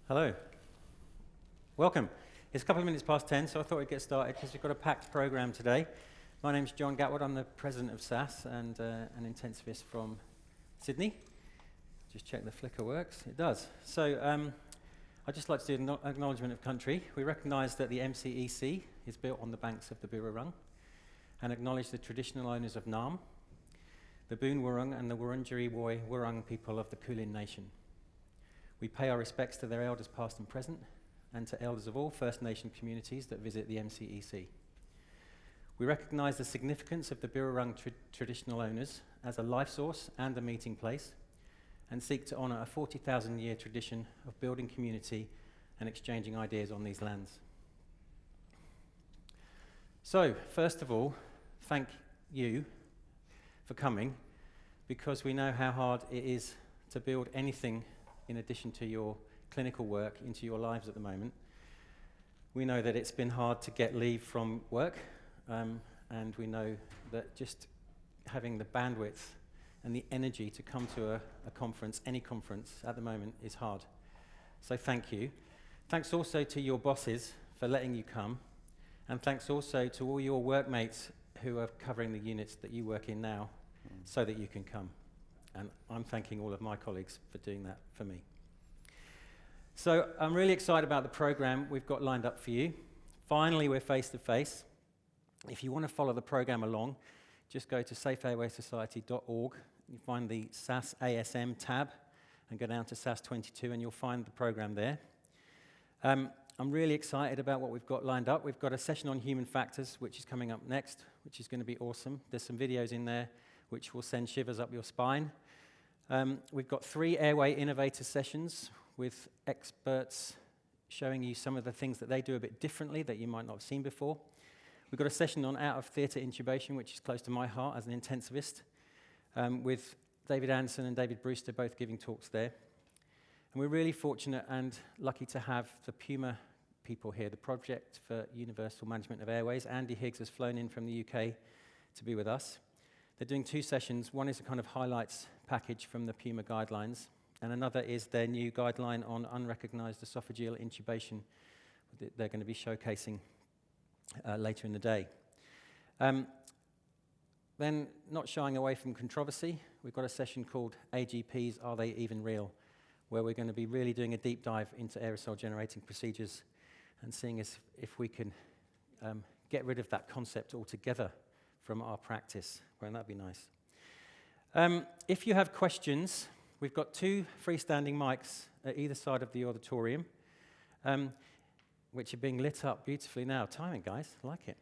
Hello. Welcome. It's a couple of minutes past 10, so I thought we'd get started because we've got a packed program today. My name's Jon Gatward. I'm the president of SAS and an intensivist from Sydney. Just check the flicker works. It does. So I'd just like to do an acknowledgement of country. We recognise that the MCEC is built on the banks of the Birrarung and acknowledge the traditional owners of Naarm, the Boon Wurrung and the Wurundjeri Woi Wurrung people of the Kulin Nation. We pay our respects to their elders past and present, and to elders of all First Nation communities that visit the MCEC. We recognise the significance of the Birrarung traditional owners as a life source and a meeting place, and seek to honour a 40,000-year tradition of building community and exchanging ideas on these lands. So, first of all, thank you for coming, because we know how hard it is to build anything in addition to your clinical work into your lives at the moment. We know that it's been hard to get leave from work, and we know that just having the bandwidth and the energy to come to a conference, any conference at the moment, is hard. So thank you. Thanks also to your bosses for letting you come, and thanks also to all your workmates who are covering the units that you work in now so that you can come. And I'm thanking all of my colleagues for doing that for me. So I'm really excited about the program we've got lined up for you. Finally, we're face to face. If you want to follow the program along, just go to safeairwaysociety.org. You find the SAS ASM tab and go down to SAS 22 and you'll find the program there. I'm really excited about what we've got lined up. We've got a session on human factors, which is coming up next, which is going to be awesome. There's some videos in there which will send shivers up your spine. We've got 3 Airway Innovator sessions with experts showing you some of the things that they do a bit differently that you might not have seen before. We've got a session on out-of-theatre intubation, which is close to my heart as an intensivist, with David Anderson and David Brewster both giving talks there. And we're really fortunate and lucky to have the Puma people here, the Project for Universal Management of Airways. Andy Higgs has flown in from the UK to be with us. They're doing 2 sessions. One is a kind of highlights package from the Puma guidelines, and another is their new guideline on unrecognised esophageal intubation that they're going to be showcasing later in the day. Then, not shying away from controversy, we've got a session called AGPs, Are They Even Real?, where we're going to be really doing a deep dive into aerosol generating procedures and seeing if we can get rid of that concept altogether from our practice. Won't that be nice? If you have questions, we've got 2 freestanding mics at either side of the auditorium, which are being lit up beautifully now. Timing, guys, I like it.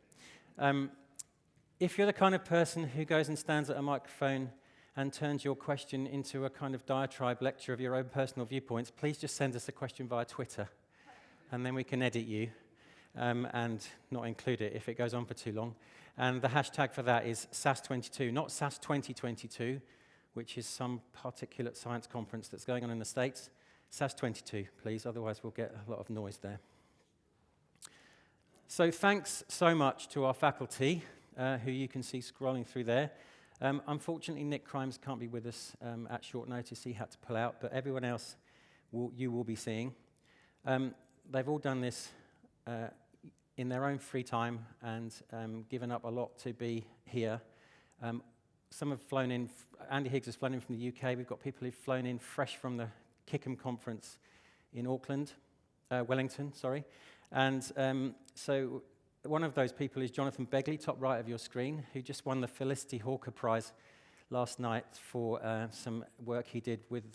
If you're the kind of person who goes and stands at a microphone and turns your question into a kind of diatribe lecture of your own personal viewpoints, please just send us a question via Twitter, and then we can edit you and not include it if it goes on for too long. And the hashtag for that is SAS22, not SAS 2022, which is some particulate science conference that's going on in the States. SAS 22, please, otherwise we'll get a lot of noise there. So thanks so much to our faculty, who you can see scrolling through there. Unfortunately, Nick Crimes can't be with us at short notice. He had to pull out, but everyone else you will be seeing. They've all done this in their own free time and given up a lot to be here. Some have flown in. Andy Higgs has flown in from the UK. We've got people who've flown in fresh from the Kickham conference in Wellington, sorry. And so one of those people is Jonathan Begley, top right of your screen, who just won the Felicity Hawker Prize last night for some work he did with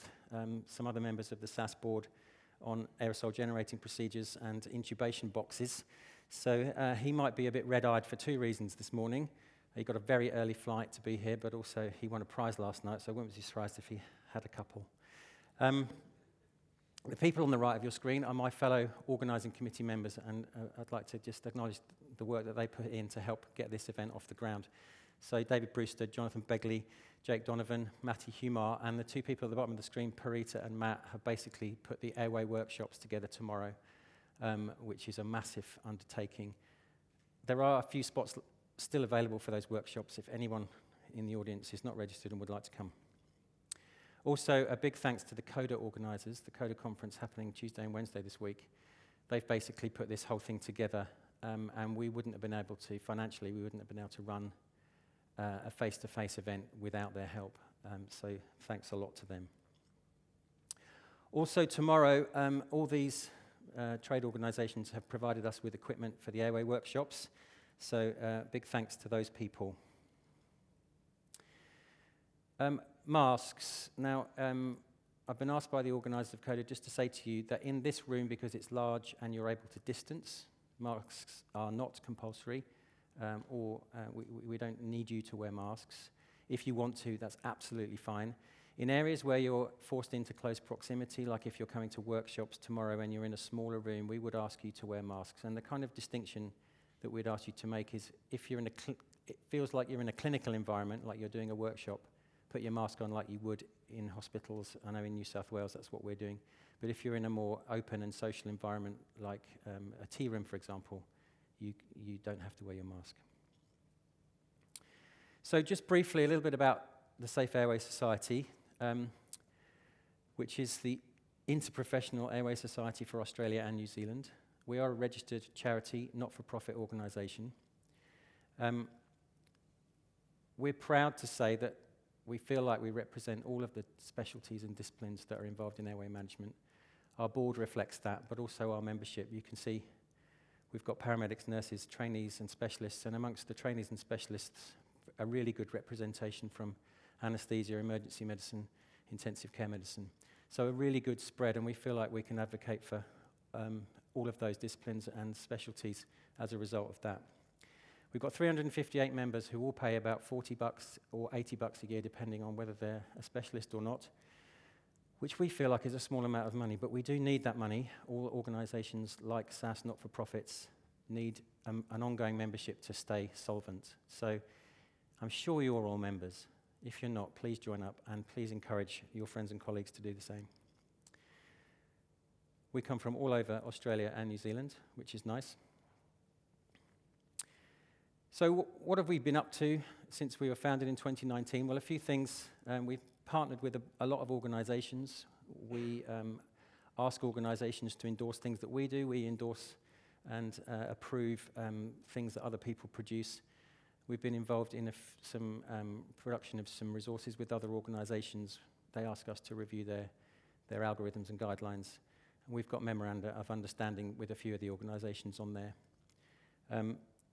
some other members of the SAS board on aerosol generating procedures and intubation boxes. So he might be a bit red-eyed for 2 reasons this morning. He got a very early flight to be here, but also he won a prize last night, so I wouldn't be surprised if he had a couple. The people on the right of your screen are my fellow organising committee members, and I'd like to just acknowledge the work that they put in to help get this event off the ground. So David Brewster, Jonathan Begley, Jake Donovan, Matty Humar, and the 2 people at the bottom of the screen, Parita and Matt, have basically put the Airway workshops together tomorrow, which is a massive undertaking. There are a few spots still available for those workshops if anyone in the audience is not registered and would like to come. Also, a big thanks to the CODA organisers, the CODA conference happening Tuesday and Wednesday this week. They've basically put this whole thing together, and we wouldn't have been able to, financially, we wouldn't have been able to run a face-to-face event without their help. So thanks a lot to them. Also tomorrow, all these trade organisations have provided us with equipment for the Airway workshops. So big thanks to those people. Masks. Now, I've been asked by the organisers of CODA just to say to you that in this room, because it's large and you're able to distance, masks are not compulsory, or we don't need you to wear masks. If you want to, that's absolutely fine. In areas where you're forced into close proximity, like if you're coming to workshops tomorrow and you're in a smaller room, we would ask you to wear masks. And the kind of distinction that we'd ask you to make is if you're in it feels like you're in a clinical environment, like you're doing a workshop, put your mask on like you would in hospitals. I know in New South Wales that's what we're doing. But if you're in a more open and social environment, like a tea room, for example, you don't have to wear your mask. So just briefly, a little bit about the Safe Airway Society, which is the interprofessional airway society for Australia and New Zealand. We are a registered charity, not-for-profit organisation. We're proud to say that we feel like we represent all of the specialties and disciplines that are involved in airway management. Our board reflects that, but also our membership. You can see we've got paramedics, nurses, trainees and specialists, and amongst the trainees and specialists, a really good representation from anaesthesia, emergency medicine, intensive care medicine. So a really good spread, and we feel like we can advocate for all of those disciplines and specialties as a result of that. We've got 358 members who all pay about $40 or $80 a year, depending on whether they're a specialist or not, which we feel like is a small amount of money, but we do need that money. All organisations like SAS not-for-profits need an ongoing membership to stay solvent. So I'm sure you're all members. If you're not, please join up and please encourage your friends and colleagues to do the same. We come from all over Australia and New Zealand, which is nice. So what have we been up to since we were founded in 2019? Well, a few things. We've partnered with a lot of organisations. We ask organisations to endorse things that we do. We endorse and approve things that other people produce. We've been involved in some production of some resources with other organisations. They ask us to review their algorithms and guidelines. And we've got memoranda of understanding with a few of the organisations on there.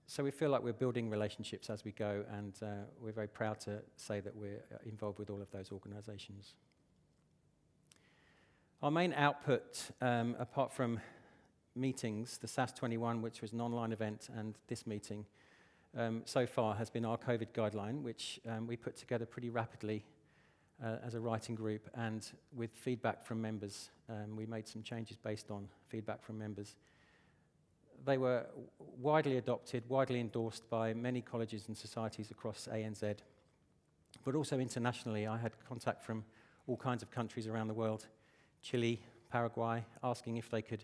So we feel like we're building relationships as we go, and we're very proud to say that we're involved with all of those organisations. Our main output, apart from meetings, the SAS 21, which was an online event, and this meeting, so far has been our COVID guideline, which we put together pretty rapidly as a writing group, and with feedback from members. We made some changes based on feedback from members. They were widely adopted, widely endorsed by many colleges and societies across ANZ, but also internationally. I had contact from all kinds of countries around the world, Chile, Paraguay, asking if they could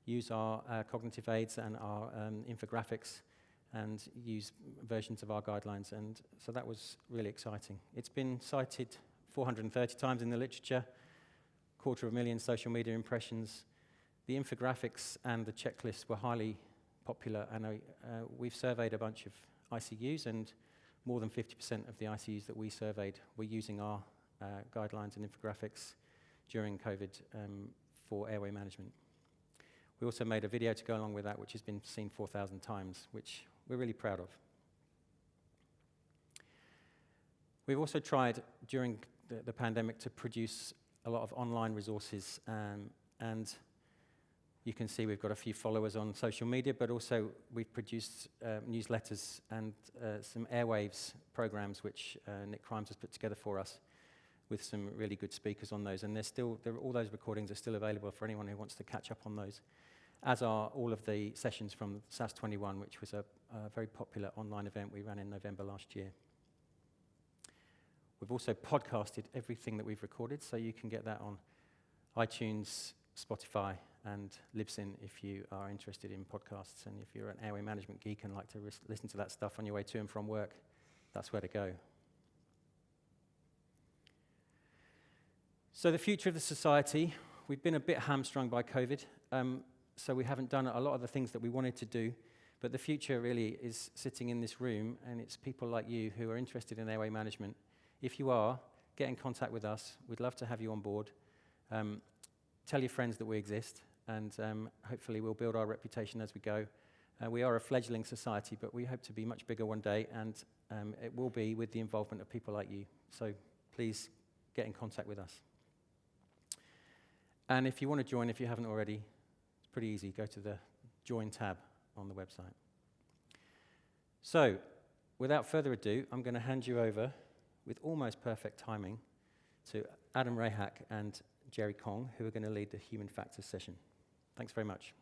use our cognitive aids and our infographics and use versions of our guidelines, and so that was really exciting. It's been cited 430 times in the literature, 250,000 social media impressions. The infographics and the checklists were highly popular, and we've surveyed a bunch of ICUs, and more than 50% of the ICUs that we surveyed were using our guidelines and infographics during COVID for airway management. We also made a video to go along with that, which has been seen 4,000 times, which we're really proud of. We've also tried during the pandemic to produce a lot of online resources, and you can see we've got a few followers on social media, but also we've produced newsletters and some airwaves programs, which Nick Crimes has put together for us, with some really good speakers on those. And all those recordings are still available for anyone who wants to catch up on those, as are all of the sessions from SAS 21, which was a very popular online event we ran in November last year. We've also podcasted everything that we've recorded, so you can get that on iTunes, Spotify, and Libsyn if you are interested in podcasts. And if you're an airway management geek and like to listen to that stuff on your way to and from work, that's where to go. So the future of the society, we've been a bit hamstrung by COVID, so we haven't done a lot of the things that we wanted to do, but the future really is sitting in this room, and it's people like you who are interested in airway management. If you are, get in contact with us. We'd love to have you on board. Tell your friends that we exist, and hopefully we'll build our reputation as we go. We are a fledgling society, but we hope to be much bigger one day, and it will be with the involvement of people like you. So please get in contact with us. And if you want to join, if you haven't already, it's pretty easy. Go to the Join tab on the website. So, without further ado, I'm going to hand you over, with almost perfect timing, to Adam Rayhack and Jerry Kong, who are going to lead the Human Factors session. Thanks very much.